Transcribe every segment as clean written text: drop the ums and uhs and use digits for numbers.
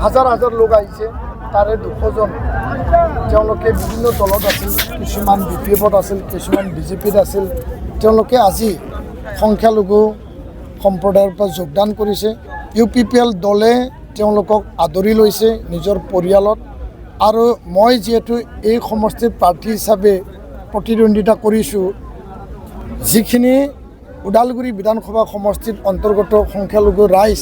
হাজাৰ হাজাৰ লোক আহিছে, তাৰে 200 জন তেওঁলোকে বিভিন্ন দলত আছিল, কিছুমান BPFত আছিল, কিছুমান BJPত আছিল। তেওঁলোকে আজি সংখ্যালঘু সম্প্ৰদায়ৰ পৰা যোগদান কৰিছে। UPPL দলে তেওঁলোকক আদৰি লৈছে নিজৰ পৰিয়ালত। আৰু মই যিহেতু এই সমষ্টিৰ প্ৰাৰ্থী হিচাপে প্ৰতিদ্বন্দ্বিতা কৰিছোঁ, যিখিনি ওদালগুৰি বিধানসভা সমষ্টিত অন্তৰ্গত সংখ্যালঘু ৰাইজ,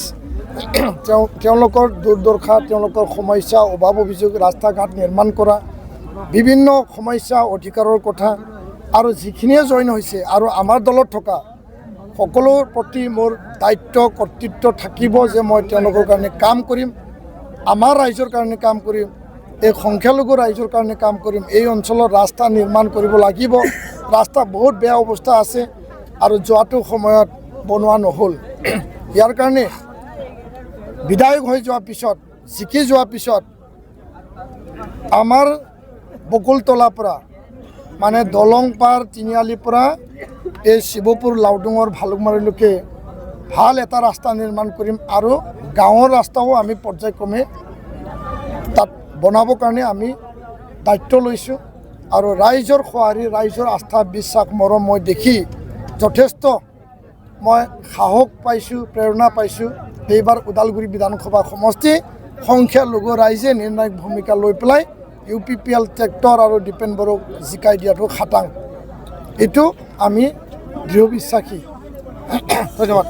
তেওঁলোকৰ দুৰ্দশা, তেওঁলোকৰ সমস্যা, অভাৱ অভিযোগ, ৰাস্তা ঘাট নিৰ্মাণ কৰা, বিভিন্ন সমস্যা অধিকাৰৰ কথা, আৰু যিখিনিয়ে জইন হৈছে আৰু আমাৰ দলত থকা সকলোৰ প্ৰতি মোৰ দায়িত্ব কৰ্তৃত্ব থাকিব যে মই তেওঁলোকৰ কাৰণে কাম কৰিম, আমাৰ ৰাইজৰ কাৰণে কাম কৰিম, এই সংখ্যালঘু ৰাইজৰ কাৰণে কাম কৰিম। এই অঞ্চলত ৰাস্তা নিৰ্মাণ কৰিব লাগিব। ৰাস্তা বহুত বেয়া অৱস্থা আছে আৰু যোৱাটো সময়ত বনোৱা নহ'ল। ইয়াৰ কাৰণে বিধায়ক হৈ যোৱাৰ পিছত, জিকি যোৱাৰ পিছত আমাৰ বকুলতলাৰ পৰা মানে দলংপাৰ তিনিআলিৰ পৰা এই শিৱপুৰ লাউডুঙৰ ভালুকমাৰীলৈকে ভাল এটা ৰাস্তা নিৰ্মাণ কৰিম আৰু গাঁৱৰ ৰাস্তাও আমি পৰ্যায়ক্ৰমে তাত বনাবৰ কাৰণে আমি দায়িত্ব লৈছোঁ। আৰু ৰাইজৰ সঁহাৰি, ৰাইজৰ আস্থা বিশ্বাস মৰম মই দেখি যথেষ্ট মই সাহস পাইছোঁ, প্ৰেৰণা পাইছোঁ। এইবাৰ ওদালগুৰি বিধানসভা সমষ্টি সংখ্যালঘু ৰাইজে নিৰ্ণায়ক ভূমিকা লৈ পেলাই UPPL ট্ৰেক্টৰ আৰু দীপেন বড়োক জিকাই দিয়াটো খাটাং। এইটো আমি দৃঢ় বিশ্বাসী। ধন্যবাদ।